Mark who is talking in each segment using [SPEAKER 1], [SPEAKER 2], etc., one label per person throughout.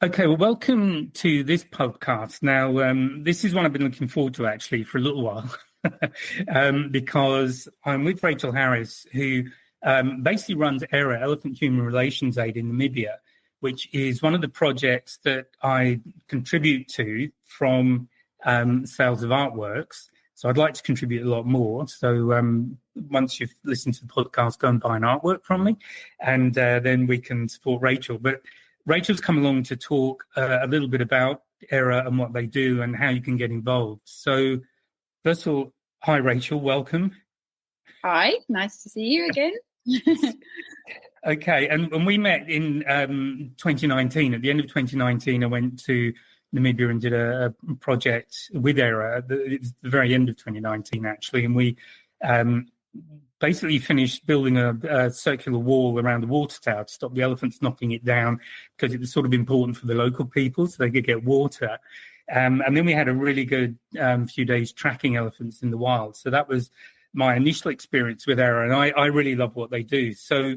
[SPEAKER 1] Okay, well, welcome to this podcast. Now, this is one I've been looking forward to actually for a little while, because I'm with Rachel Harris, who basically runs EHRA, Elephant Human Relations Aid in Namibia, which is one of the projects that I contribute to from sales of artworks. So I'd like to contribute a lot more. So once you've listened to the podcast, go and buy an artwork from me, and then we can support Rachel. But Rachel's come along to talk a little bit about EHRA and what they do and how you can get involved. So first of all, hi, Rachel, welcome.
[SPEAKER 2] Hi, nice to see you again.
[SPEAKER 1] Okay, and we met in 2019. At the end of 2019, I went to Namibia and did a project with EHRA. It was the very end of 2019, actually, and we basically finished building a circular wall around the water tower to stop the elephants knocking it down, because it was sort of important for the local people so they could get water. And then we had a really good few days tracking elephants in the wild. So that was my initial experience with EHRA, and I really love what they do. So,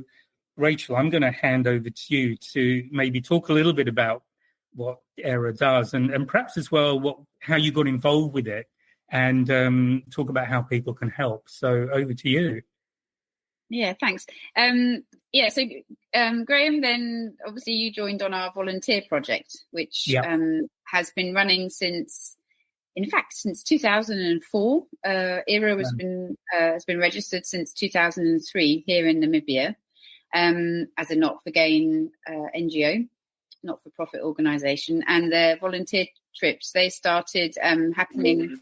[SPEAKER 1] Rachel, I'm going to hand over to you to maybe talk a little bit about what EHRA does, and perhaps as well how you got involved with it, and talk about how people can help. So over to you.
[SPEAKER 2] Yeah, thanks. So Graham, then obviously you joined on our volunteer project, which has been running since 2004. EHRA has been registered since 2003 here in Namibia as a not-for-gain NGO, not-for-profit organisation, and their volunteer trips, they started happening.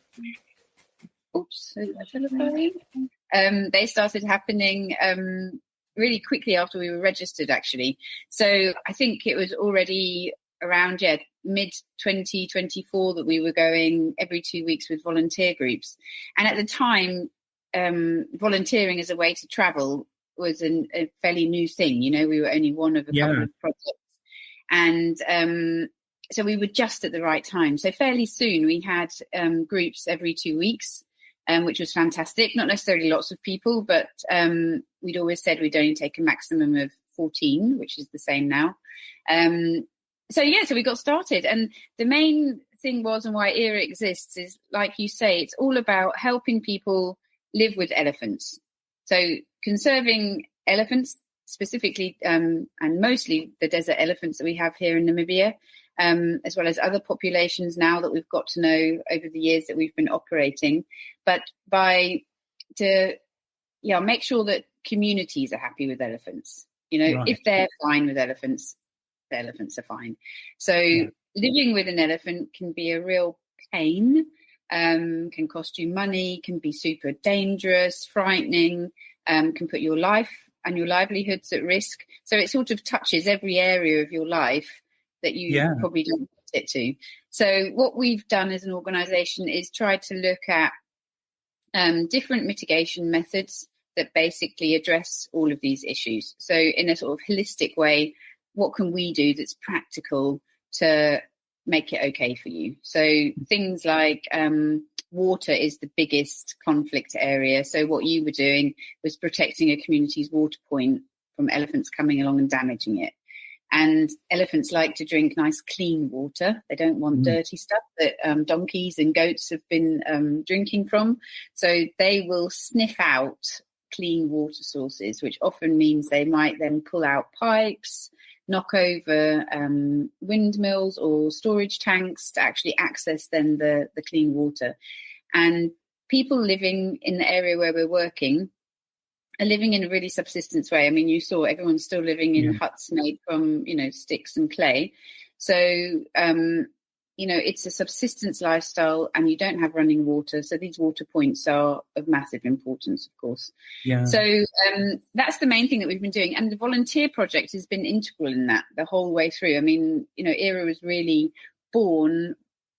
[SPEAKER 2] They started happening really quickly after we were registered, actually. So I think it was already around mid-2024 that we were going every 2 weeks with volunteer groups. And at the time, volunteering as a way to travel was a fairly new thing. You know, we were only one of a couple of projects. And so we were just at the right time. So fairly soon we had groups every 2 weeks, which was fantastic. Not necessarily lots of people, but we'd always said we'd only take a maximum of 14, which is the same now. So we got started. And the main thing was, and why EHRA exists, is, like you say, it's all about helping people live with elephants. So conserving elephants, specifically and mostly the desert elephants that we have here in Namibia, as well as other populations now that we've got to know over the years that we've been operating, but make sure that communities are happy with elephants. You know, If they're fine with elephants, the elephants are fine. So living with an elephant can be a real pain, can cost you money, can be super dangerous, frightening, can put your life and your livelihoods at risk. So it sort of touches every area of your life that you probably don't want it to. So what we've done as an organisation is try to look at different mitigation methods that basically address all of these issues. So in a sort of holistic way, what can we do that's practical to make it okay for you? So things like water is the biggest conflict area. So what you were doing was protecting a community's water point from elephants coming along and damaging it. And elephants like to drink nice, clean water. They don't want dirty stuff that donkeys and goats have been drinking from. So they will sniff out clean water sources, which often means they might then pull out pipes, knock over windmills or storage tanks to actually access then the clean water. And people living in the area where we're working are living in a really subsistence way. I mean, you saw everyone's still living in huts made from, sticks and clay. So, it's a subsistence lifestyle and you don't have running water. So these water points are of massive importance, of course. Yeah. So that's the main thing that we've been doing. And the volunteer project has been integral in that the whole way through. I mean, EHRA was really born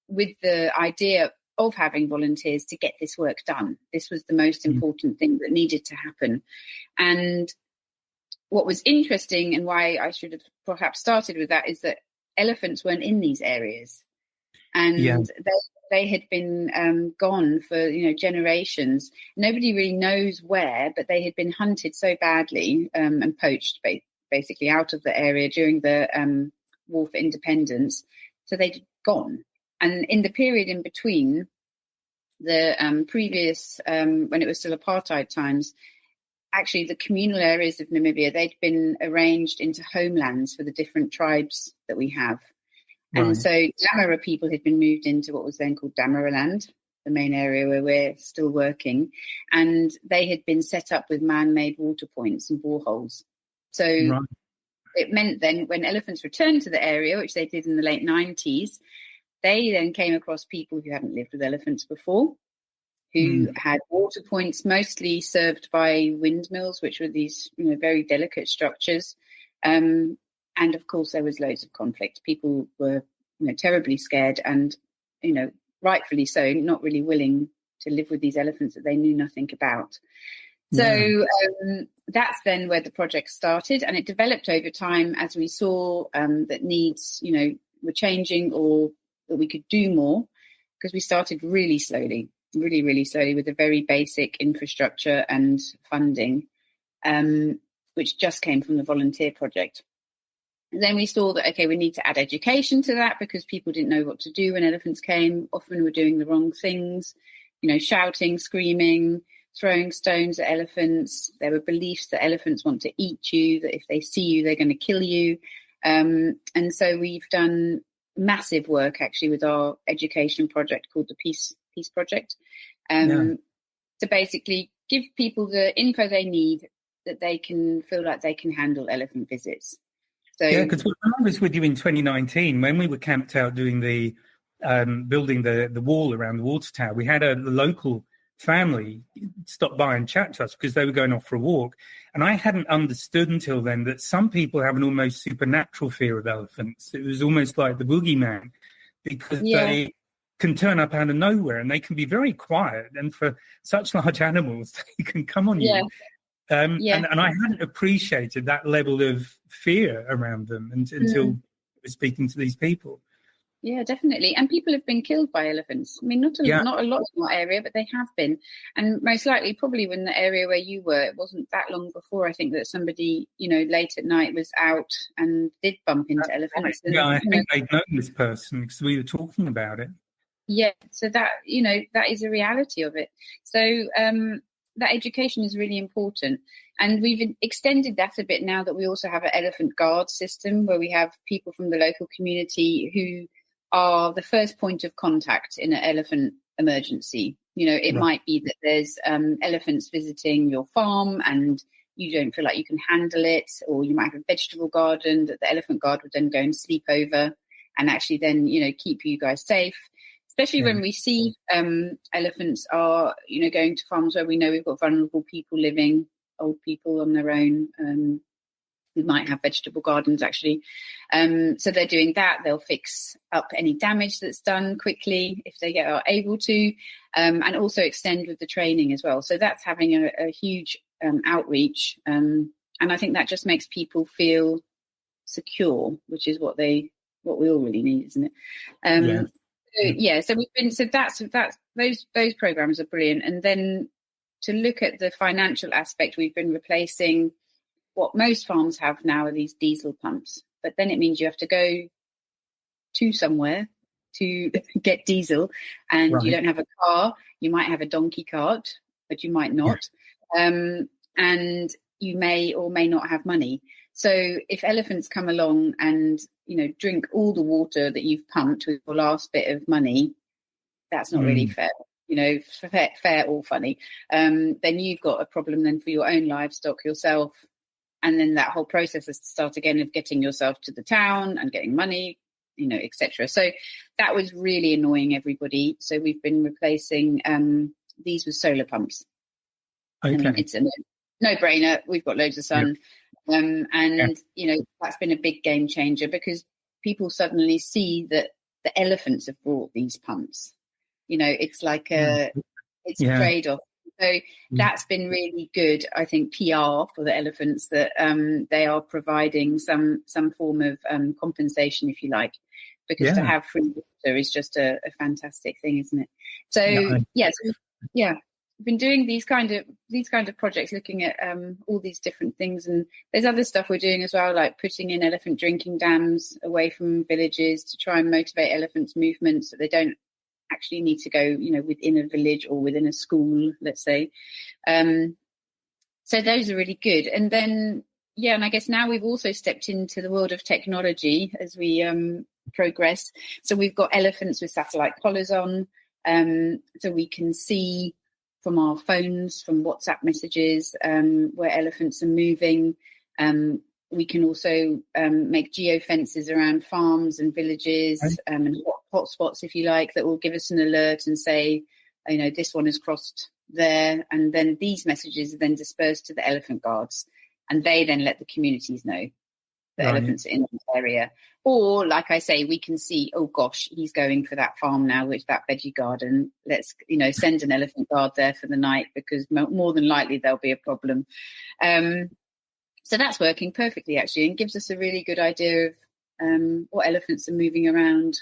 [SPEAKER 2] with the idea of having volunteers to get this work done. This was the most important thing that needed to happen. And what was interesting and why I should have perhaps started with that is that elephants weren't in these areas. And they had been gone for, generations. Nobody really knows where, but they had been hunted so badly and poached basically out of the area during the war for independence. So they'd gone. And in the period in between, the previous, when it was still apartheid times, actually the communal areas of Namibia, they'd been arranged into homelands for the different tribes that we have. Right. And so Damara people had been moved into what was then called Damaraland, the main area where we're still working. And they had been set up with man-made water points and boreholes. So it meant then when elephants returned to the area, which they did in the late 90s, they then came across people who hadn't lived with elephants before, who had water points mostly served by windmills, which were these, very delicate structures. And of course, there was loads of conflict. People were, terribly scared and, rightfully so, not really willing to live with these elephants that they knew nothing about. So that's then where the project started, and it developed over time as we saw that needs, were changing or that we could do more, because we started really slowly with a very basic infrastructure and funding, which just came from the volunteer project. And then we saw that, okay, we need to add education to that because people didn't know what to do when elephants came. Often were doing the wrong things, shouting, screaming, throwing stones at elephants. There were beliefs that elephants want to eat you, that if they see you, they're going to kill you. And so we've done massive work actually with our education project called the Peace Project, to basically give people the info they need that they can feel like they can handle elephant visits. So,
[SPEAKER 1] because when I was with you in 2019, when we were camped out doing the building the wall around the water tower, we had a local family stop by and chat to us because they were going off for a walk. And I hadn't understood until then that some people have an almost supernatural fear of elephants. It was almost like the boogeyman, because they can turn up out of nowhere and they can be very quiet. And for such large animals, they can come on you. And I hadn't appreciated that level of fear around them until I was speaking to these people.
[SPEAKER 2] Yeah, definitely. And people have been killed by elephants. I mean, not a lot in our area, but they have been. And most likely, probably in the area where you were, it wasn't that long before, I think, that somebody, late at night was out and did bump into elephants.
[SPEAKER 1] Right.
[SPEAKER 2] And,
[SPEAKER 1] I think they'd known this person because we were talking about it.
[SPEAKER 2] Yeah, so that, that is a reality of it. So that education is really important. And we've extended that a bit now that we also have an elephant guard system where we have people from the local community who are the first point of contact in an elephant emergency. It might be that there's elephants visiting your farm and you don't feel like you can handle it, or you might have a vegetable garden that the elephant guard would then go and sleep over and actually then, keep you guys safe. Especially when we see elephants are, going to farms where we know we've got vulnerable people living, old people on their own, who might have vegetable gardens, actually. So they're doing that. They'll fix up any damage that's done quickly if they are able to, and also extend with the training as well. So that's having a huge outreach. And I think that just makes people feel secure, which is what we all really need, isn't it? So we've been, that's those programs are brilliant. And then to look at the financial aspect, we've been replacing what most farms have now are these diesel pumps, but then it means you have to go to somewhere to get diesel, and you don't have a car. You might have a donkey cart, but you might not, and you may or may not have money. So if elephants come along and drink all the water that you've pumped with your last bit of money, that's not really fair. Fair or funny. Then you've got a problem then for your own livestock yourself. And then that whole process has to start again of getting yourself to the town and getting money, etc. So that was really annoying everybody. So we've been replacing these with solar pumps. Okay. And it's a no-brainer. We've got loads of sun. That's been a big game changer because people suddenly see that the elephants have brought these pumps. It's like it's a trade-off. So that's been really good, I think, PR for the elephants that they are providing some form of compensation, if you like, because to have free water is just a fantastic thing, isn't it? So, been doing these kind of projects, looking at all these different things, and there's other stuff we're doing as well, like putting in elephant drinking dams away from villages to try and motivate elephants' movements, so they don't actually need to go, within a village or within a school, let's say. So those are really good. And then, and I guess now we've also stepped into the world of technology as we progress. So we've got elephants with satellite collars on, so we can see from our phones, from WhatsApp messages, where elephants are moving. We can also make geofences around farms and villages, and hotspots, if you like, that will give us an alert and say, this one has crossed there. And then these messages are then dispersed to the elephant guards, and they then let the communities know the elephants are in the area. Or, like I say, we can see, oh gosh, he's going for that farm now, which that veggie garden. Let's, send an elephant guard there for the night, because more than likely there'll be a problem. So that's working perfectly, actually, and gives us a really good idea of what elephants are moving around.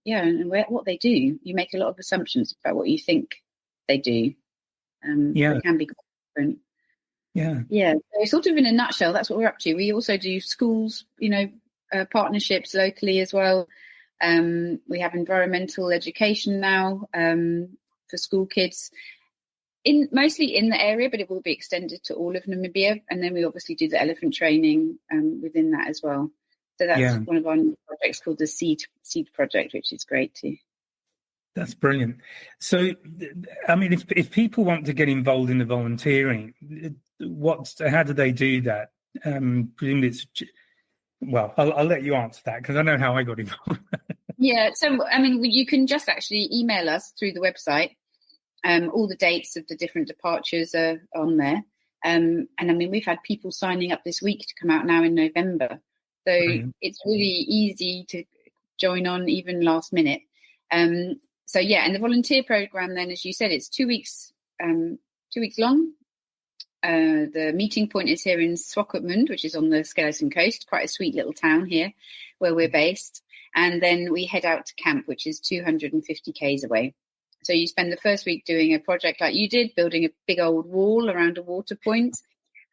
[SPEAKER 2] Yeah, and what they do. You make a lot of assumptions about what you think they do. They can be quite different. Yeah. So sort of in a nutshell, that's what we're up to. We also do schools, partnerships locally as well. We have environmental education now for school kids, mostly in the area, but it will be extended to all of Namibia. And then we obviously do the elephant training within that as well. So that's one of our new projects called the Seed Project, which is great too.
[SPEAKER 1] That's brilliant. So, I mean, if people want to get involved in the volunteering, how do they do that? Presumably it's, well, I'll let you answer that, because I know how I got involved.
[SPEAKER 2] So, I mean, you can just actually email us through the website. All the dates of the different departures are on there. And I mean, we've had people signing up this week to come out now in November. So it's really easy to join on even last minute. And the volunteer program then, as you said, it's 2 weeks, 2 weeks long. The meeting point is here in Swakopmund, which is on the Skeleton Coast, quite a sweet little town here where we're based. And then we head out to camp, which is 250 k's away. So you spend the first week doing a project like you did, building a big old wall around a water point.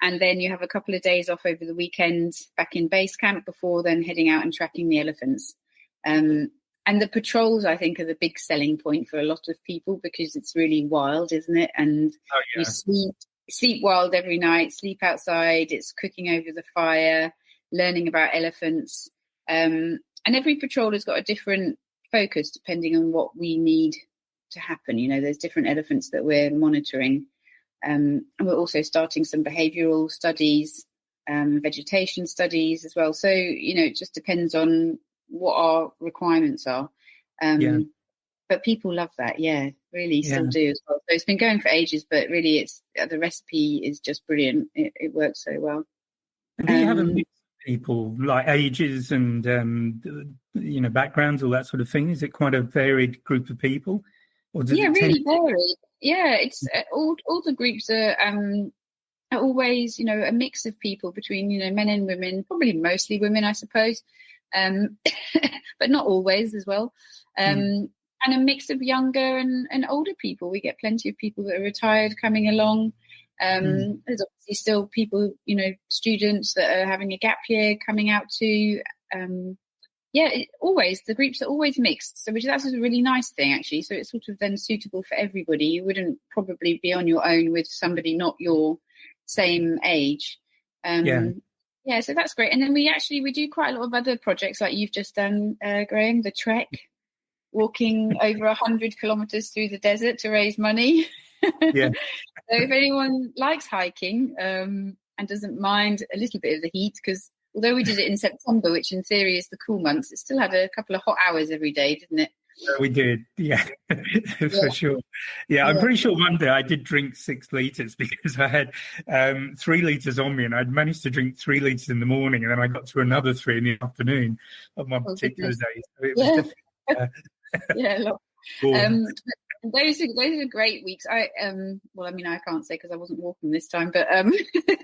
[SPEAKER 2] And then you have a couple of days off over the weekend back in base camp before then heading out and tracking the elephants. And the patrols, I think, are the big selling point for a lot of people, because it's really wild, isn't it? And you sleep wild every night, sleep outside, it's cooking over the fire, learning about elephants. And every patrol has got a different focus depending on what we need to happen. There's different elephants that we're monitoring. And we're also starting some behavioural studies, vegetation studies as well. So, it just depends on what our requirements are. But people love that, really still do as well. So it's been going for ages, but really the recipe is just brilliant. It works so well.
[SPEAKER 1] And do you have a mix of people, like ages and, backgrounds, all that sort of thing? Is it quite a varied group of people? Or does it
[SPEAKER 2] really varied. Yeah, it's all the groups are always, a mix of people between, men and women, probably mostly women, I suppose, but not always as well. And a mix of younger and older people. We get plenty of people that are retired coming along. There's obviously still people, students that are having a gap year coming out too. The groups are always mixed, so that's a really nice thing, actually. So it's sort of then suitable for everybody. You wouldn't probably be on your own with somebody not your same age. So that's great. And then we do quite a lot of other projects, like you've just done, Graham, the trek, walking over 100 kilometers through the desert to raise money. So if anyone likes hiking and doesn't mind a little bit of the heat, because although we did it in September, which in theory is the cool months, it still had a couple of hot hours every day, didn't it?
[SPEAKER 1] We did, for sure. I'm pretty sure one day I did drink 6 litres, because I had 3 litres on me, and I'd managed to drink 3 litres in the morning, and then I got to another 3 in the afternoon of my particular day. So it was definitely those are great weeks. I can't say because I wasn't walking this time, but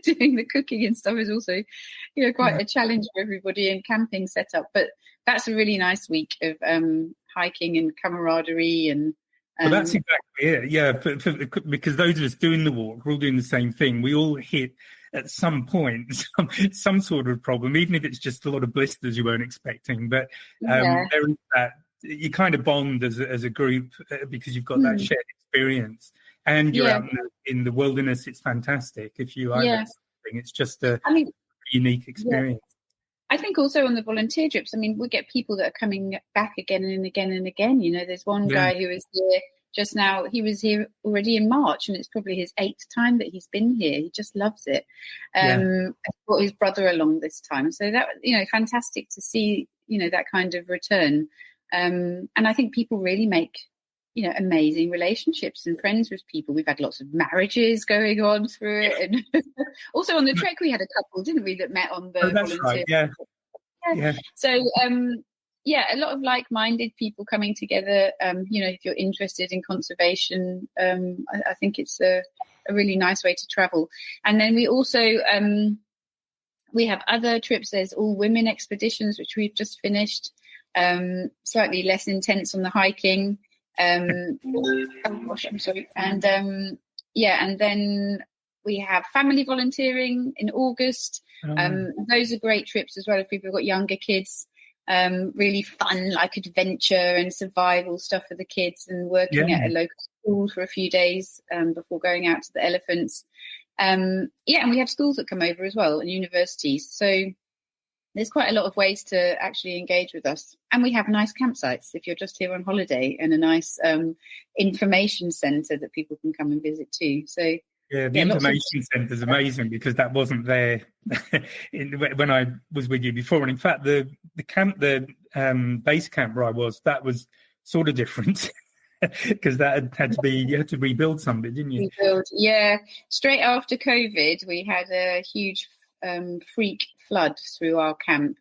[SPEAKER 1] doing the cooking and stuff is also, quite a challenge for everybody, and camping setup. But that's a really nice week of hiking and camaraderie and Well, that's exactly it. Yeah, because those of us doing the walk, we're all doing the same thing. We all hit at some point some sort of problem, even if it's just a lot of blisters you weren't expecting. But there is that you kind of bond as a group because you've got that shared experience, and you're out in the wilderness. It's fantastic. If you like that something, it's just a unique experience.
[SPEAKER 2] I think also on the volunteer trips, I mean, we get people that are coming back again and again and again. You know, there's one guy who was here just now. He was here already in March, and it's probably his 8th time that he's been here. He just loves it. I brought his brother along this time. So that, you know, fantastic to see, you know, that kind of return. And I think people really make, you know, amazing relationships and friends with people. We've had lots of marriages going on through it. And also on the trek, we had a couple, didn't we, that met on the volunteer.
[SPEAKER 1] Right. Yeah.
[SPEAKER 2] So, a lot of like-minded people coming together. You know, if you're interested in conservation, I think it's a really nice way to travel. And then we also, we have other trips. There's all women expeditions, which we've just finished, slightly less intense on the hiking. I'm sorry. And and then we have family volunteering in August. Those are great trips as well if people have got younger kids. Really fun, like adventure and survival stuff for the kids, and working at a local school for a few days before going out to the elephants. And we have schools that come over as well, and universities. So there's quite a lot of ways to actually engage with us. And we have nice campsites if you're just here on holiday, and a nice information centre that people can come and visit too. So
[SPEAKER 1] the information centre is amazing, because that wasn't there when I was with you before. And in fact, the camp, the base camp where I was, that was sort of different. Because that had to be, you had to rebuild something, didn't you? Straight after COVID, we had a huge freak flood through our camp,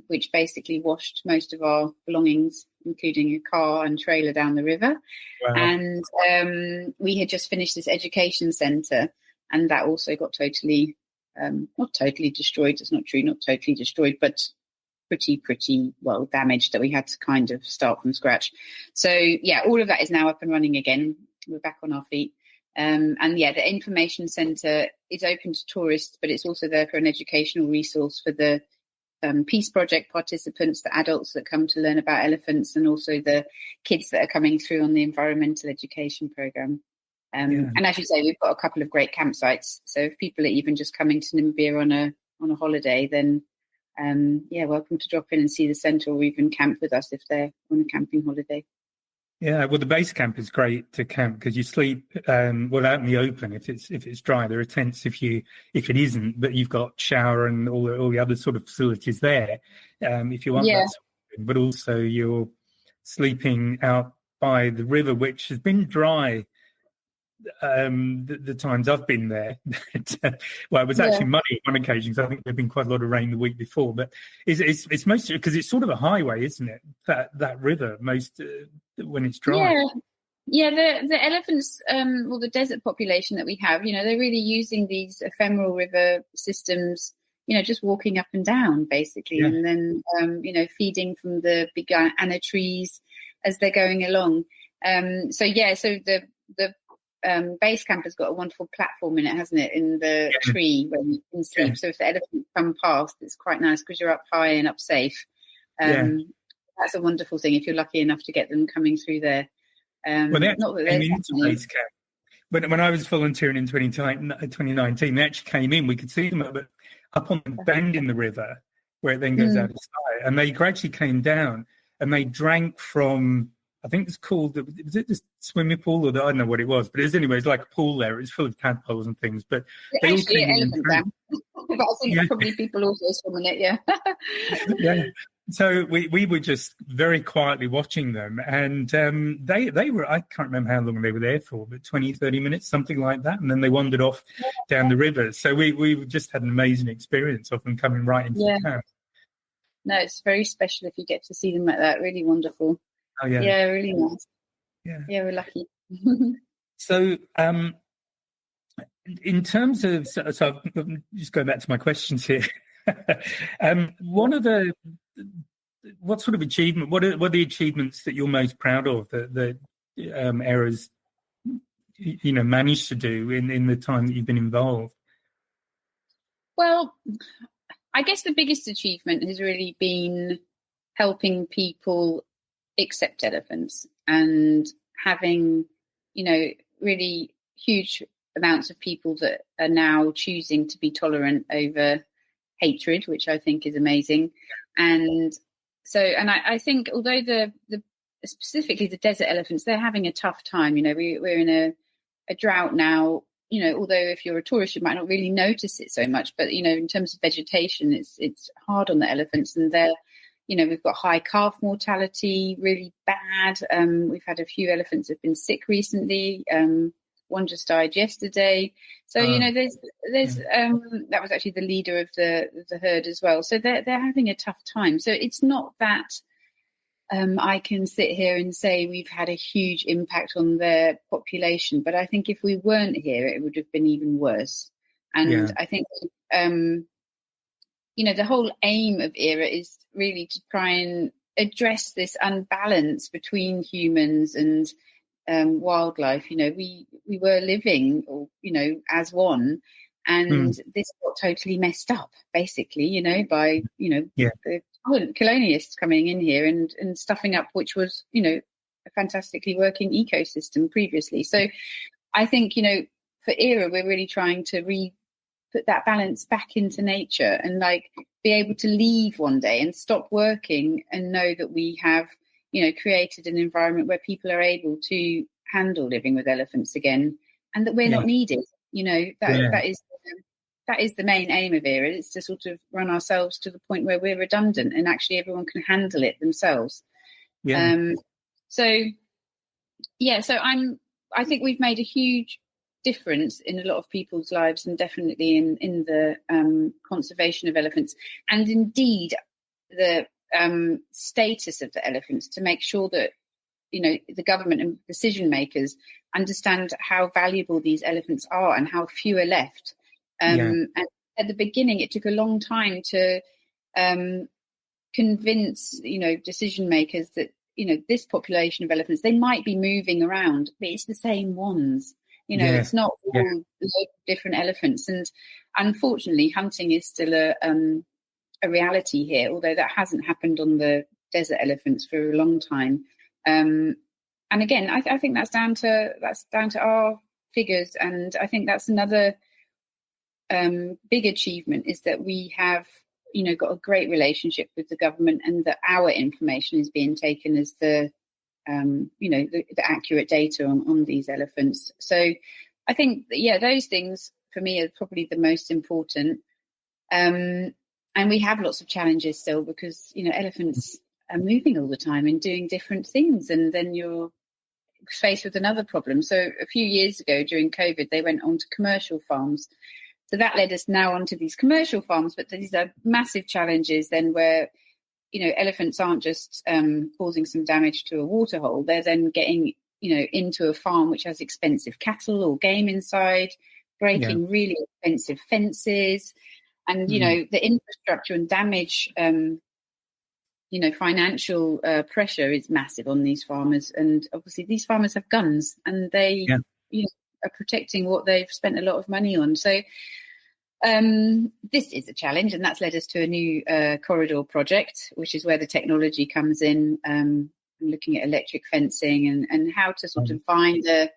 [SPEAKER 1] which basically washed most of our belongings, including a car and trailer, down the river. Wow. And we had just finished this education centre, and that also got totally, not totally destroyed. It's not true, not totally destroyed, but pretty well damaged, that we had to kind of start from scratch. So all of that is now up and running again. We're back on our feet. The information centre is open to tourists, but it's also there for an educational resource for the Peace Project participants, the adults that come to learn about elephants, and also the kids that are coming through on the environmental education programme. And as you say, we've got a couple of great campsites. So if people are even just coming to Namibia on a holiday, then welcome to drop in and see the centre, or even camp with us if they're on a camping holiday. Yeah, well, the base camp is great to camp because you sleep out in the open if it's dry. There are tents if it isn't, but you've got shower and all the other sort of facilities there if you want that sort of thing. But also you're sleeping out by the river, which has been dry the times I've been there. Well, it was actually muddy on occasions. I think there'd been quite a lot of rain the week before, but it's mostly because it's sort of a highway, isn't it? That river, most when it's dry. The elephants, or the desert population that we have, you know, they're really using these ephemeral river systems, you know, just walking up and down basically, and then feeding from the big anna trees as they're going along. So the base camp has got a wonderful platform in it, hasn't it, in the tree where you can sleep. So if the elephants come past, it's quite nice because you're up high and up safe. That's a wonderful thing if you're lucky enough to get them coming through there. Well, they actually came into base camp. When I was volunteering in 2019, they actually came in. We could see them up on the bend in the river where it then goes out of sight. And they gradually came down and they drank from, I think it's called, was it the swimming pool, or I don't know what it was, but it's like a pool there. It's full of tadpoles and things. But they all came in. Elephant dam.
[SPEAKER 2] But I think probably people also swim in it,
[SPEAKER 1] So we were just very quietly watching them, and they were, I can't remember how long they were there for, but 20, 30 minutes, something like that, and then they wandered off down the river. So we just had an amazing experience of them coming right into the camp.
[SPEAKER 2] No, it's very special if you get to see them like that. Really wonderful.
[SPEAKER 1] Oh, yeah.
[SPEAKER 2] Yeah, really nice.
[SPEAKER 1] Yeah,
[SPEAKER 2] we're lucky.
[SPEAKER 1] So in terms of, so I'm just going back to my questions here. What sort of achievement? What are the achievements that you're most proud of that EHRA's, managed to do in the time that you've been involved?
[SPEAKER 2] Well, I guess the biggest achievement has really been helping people accept elephants and having, really huge amounts of people that are now choosing to be tolerant over hatred, which I think is amazing. And so, and I think although the specifically the desert elephants, they're having a tough time. We're in a drought now. Although if you're a tourist, you might not really notice it so much, but in terms of vegetation, it's hard on the elephants, and they're, we've got high calf mortality, really bad. We've had a few elephants have been sick recently. One just died yesterday. So there's that was actually the leader of the herd as well. So they're having a tough time. So it's not that I can sit here and say we've had a huge impact on their population, but I think if we weren't here, it would have been even worse. And I think the whole aim of EHRA is really to try and address this unbalance between humans and wildlife. We were living, as one, and this got totally messed up, basically, by the colonialists coming in here and stuffing up, which was a fantastically working ecosystem previously. So I think for EHRA, we're really trying to put that balance back into nature and be able to leave one day and stop working and know that we have created an environment where people are able to handle living with elephants again, and that we're not needed. That is the main aim of EHRA. It's to sort of run ourselves to the point where we're redundant and actually everyone can handle it themselves. I think we've made a huge difference in a lot of people's lives, and definitely in the conservation of elephants, and indeed the status of the elephants, to make sure that the government and decision makers understand how valuable these elephants are and how few are left. And at the beginning, it took a long time to convince decision makers that this population of elephants, they might be moving around, but it's the same ones. It's not all different elephants. And unfortunately, hunting is still a reality here, although that hasn't happened on the desert elephants for a long time. And again, I think that's down to our figures, and I think that's another big achievement, is that we have got a great relationship with the government, and that our information is being taken as the accurate data on these elephants. So I think those things for me are probably the most important. And we have lots of challenges still, because elephants are moving all the time and doing different things, and then you're faced with another problem. So a few years ago during COVID, they went on to commercial farms. So that led us now onto these commercial farms, but these are massive challenges then, where elephants aren't just causing some damage to a waterhole. They're then getting into a farm which has expensive cattle or game inside, breaking really expensive fences, and the infrastructure and damage. Financial pressure is massive on these farmers, and obviously these farmers have guns, and they are protecting what they've spent a lot of money on. So this is a challenge, and that's led us to a new corridor project, which is where the technology comes in, looking at electric fencing and how to sort of find a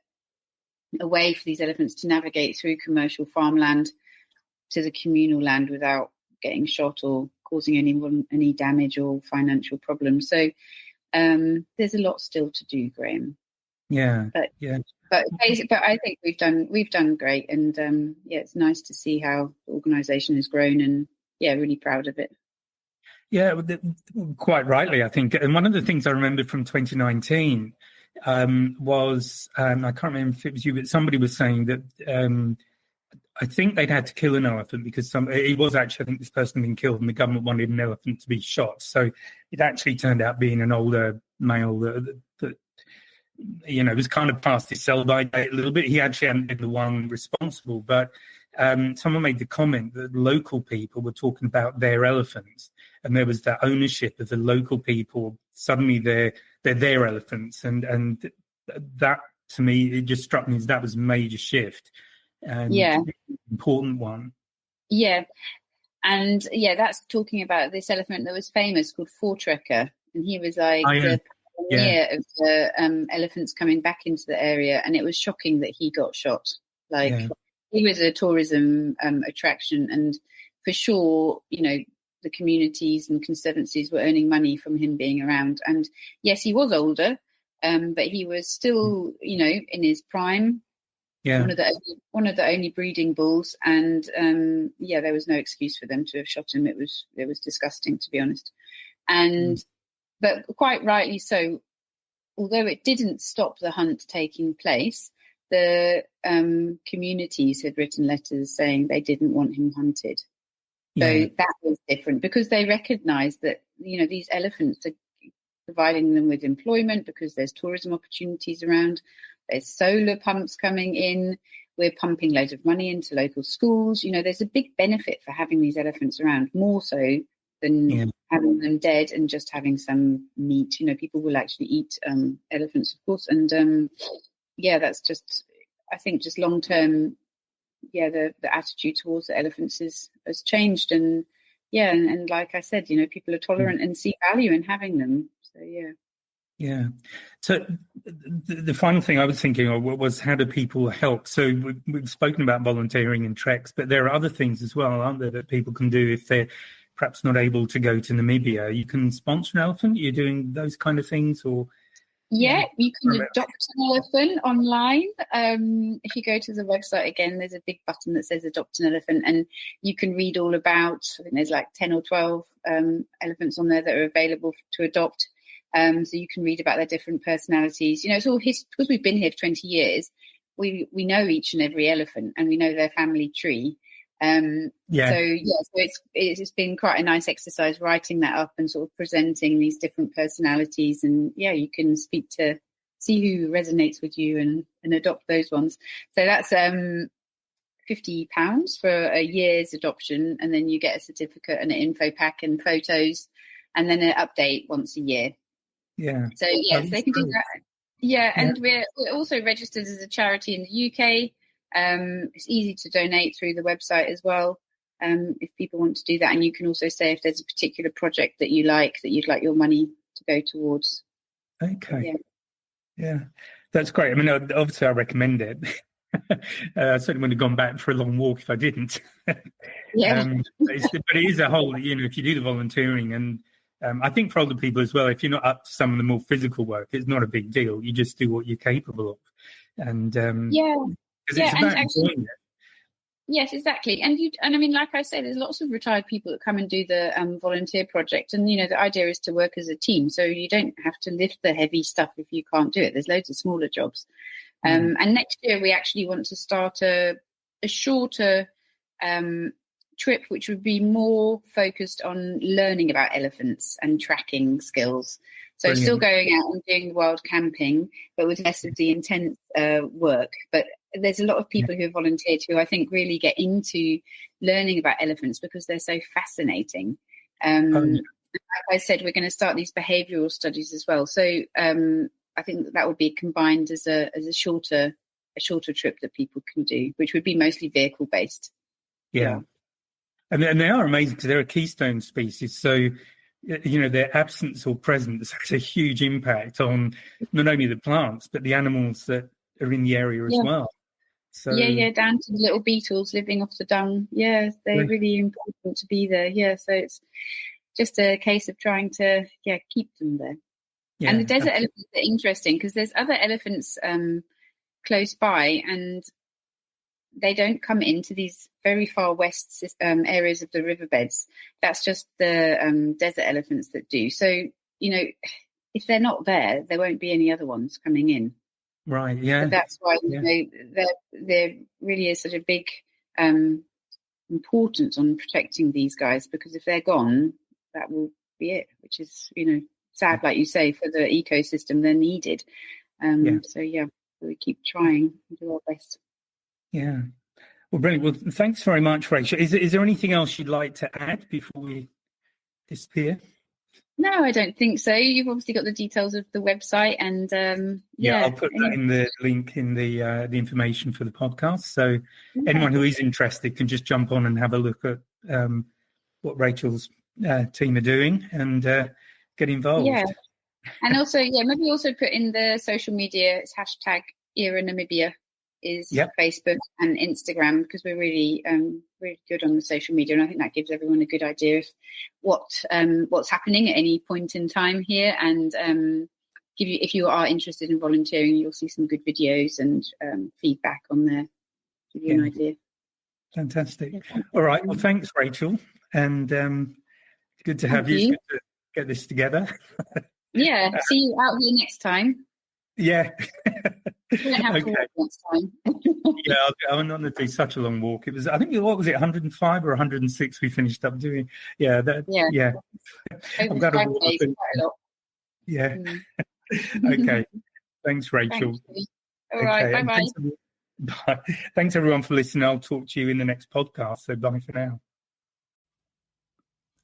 [SPEAKER 2] way for these elephants to navigate through commercial farmland to the communal land without getting shot or causing anyone any damage or financial problems. So there's a lot still to do, Graham. But I think we've done great, and it's nice to see how the organisation has grown, and really proud of it.
[SPEAKER 1] Yeah, quite rightly, I think. And one of the things I remember from 2019 was, I can't remember if it was you, but somebody was saying that I think they'd had to kill an elephant because it was actually, I think this person had been killed, and the government wanted an elephant to be shot. So it actually turned out being an older male that was kind of past his sell-by date a little bit. He actually hadn't been the one responsible, but someone made the comment that local people were talking about their elephants, and there was that ownership of the local people. Suddenly they're their elephants, and that to me, it just struck me as that was a major shift and important one.
[SPEAKER 2] Yeah. And that's talking about this elephant that was famous called Voortrekker. And he was like the pioneer of the elephants coming back into the area. And it was shocking that he got shot. He was a tourism attraction. And for sure, the communities and conservancies were earning money from him being around. And yes, he was older, but he was still, in his prime. Yeah. One of the only breeding bulls, and there was no excuse for them to have shot him. It was disgusting, to be honest. And but quite rightly so. Although it didn't stop the hunt taking place, the communities had written letters saying they didn't want him hunted. So that was different because they recognised that these elephants are providing them with employment because there's tourism opportunities around. There's solar pumps coming in. We're pumping loads of money into local schools. There's a big benefit for having these elephants around, more so than having them dead and just having some meat. People will actually eat elephants, of course. And that's just, I think, just long term. The attitude towards the elephants has changed, and like I said, people are tolerant and see value in having them. So
[SPEAKER 1] Yeah. So the final thing I was thinking of was how do people help? So we've spoken about volunteering and treks, but there are other things as well, aren't there, that people can do if they're perhaps not able to go to Namibia? You can sponsor an elephant. You're doing those kind of things, or
[SPEAKER 2] you can adopt an elephant online. If you go to the website again, there's a big button that says adopt an elephant, and you can read all about. I think there's like 10 or 12 elephants on there that are available to adopt. So you can read about their different personalities. It's all because we've been here for 20 years. We know each and every elephant, and we know their family tree. So it's been quite a nice exercise writing that up and sort of presenting these different personalities. And you can see who resonates with you and adopt those ones. So that's £50 for a year's adoption, and then you get a certificate and an info pack and photos, and then an update once a year.
[SPEAKER 1] Yeah.
[SPEAKER 2] So they can do that. And we're also registered as a charity in the UK. It's easy to donate through the website as well, if people want to do that. And you can also say if there's a particular project that you'd like your money to go towards.
[SPEAKER 1] Okay. Yeah, that's great. I mean, obviously I recommend it. I certainly wouldn't have gone back for a long walk if I didn't. But it is a whole, if you do the volunteering, and I think for older people as well, if you're not up to some of the more physical work, it's not a big deal. You just do what you're capable of. And because it's about enjoying it.
[SPEAKER 2] Yes, exactly. And I mean, like I said, there's lots of retired people that come and do the volunteer project. And, the idea is to work as a team. So you don't have to lift the heavy stuff if you can't do it. There's loads of smaller jobs. And next year we actually want to start a shorter trip, which would be more focused on learning about elephants and tracking skills. So still going out and doing wild camping, but with less of the intense work. But there's a lot of people who have volunteered who I think really get into learning about elephants because they're so fascinating. Like I said, we're going to start these behavioural studies as well. So I think that would be combined as a shorter trip that people can do, which would be mostly vehicle based.
[SPEAKER 1] Yeah. And they are amazing because they're a keystone species. So, their absence or presence has a huge impact on not only the plants, but the animals that are in the area as well. So
[SPEAKER 2] down to the little beetles living off the dung. Yeah, they're really important to be there. Yeah, so it's just a case of trying to keep them there. Yeah, and the desert elephants are interesting because there's other elephants close by, and they don't come into these very far west areas of the riverbeds. That's just the desert elephants that do. So, if they're not there, there won't be any other ones coming in.
[SPEAKER 1] Right, yeah.
[SPEAKER 2] So that's why, there really is such a big importance on protecting these guys, because if they're gone, that will be it, which is, sad, like you say, for the ecosystem. They're needed. So, we keep trying and do our best.
[SPEAKER 1] Yeah. Well, brilliant. Well, thanks very much, Rachel. Is there anything else you'd like to add before we disappear?
[SPEAKER 2] No, I don't think so. You've obviously got the details of the website, and
[SPEAKER 1] I'll put that in the link in the information for the podcast. So anyone who is interested can just jump on and have a look at what Rachel's team are doing and get involved.
[SPEAKER 2] Yeah, and also maybe also put in the social media. It's hashtag EHRA Namibia is Facebook and Instagram, because we're really really good on the social media, and I think that gives everyone a good idea of what's happening at any point in time here, and if you are interested in volunteering, you'll see some good videos and feedback on there, give you an idea.
[SPEAKER 1] Fantastic. All right, well, thanks, Rachel, and good to have you. It's good to get this together.
[SPEAKER 2] Yeah, see you out here next time.
[SPEAKER 1] Yeah.
[SPEAKER 2] You don't have to walk next time.
[SPEAKER 1] I'm not going to do such a long walk. It was, I think, what was it, 105 or 106 we finished up doing? Yeah. I've got to walk.
[SPEAKER 2] Days, quite a lot.
[SPEAKER 1] Yeah. Okay. Thanks, Rachel.
[SPEAKER 2] Thanks. All right. Bye-bye.
[SPEAKER 1] Bye. Thanks, everyone, for listening. I'll talk to you in the next podcast. So bye for now.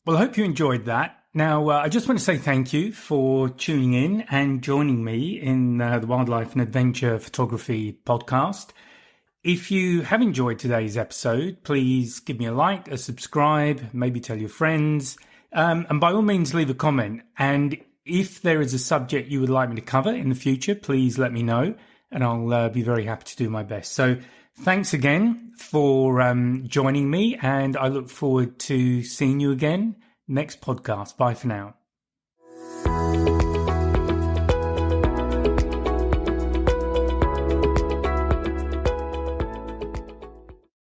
[SPEAKER 1] Well, I hope you enjoyed that. Now, I just want to say thank you for tuning in and joining me in the Wildlife and Adventure Photography podcast. If you have enjoyed today's episode, please give me a like, a subscribe, maybe tell your friends, and by all means, leave a comment. And if there is a subject you would like me to cover in the future, please let me know, and I'll be very happy to do my best. So thanks again for joining me, and I look forward to seeing you again next podcast. Bye for now.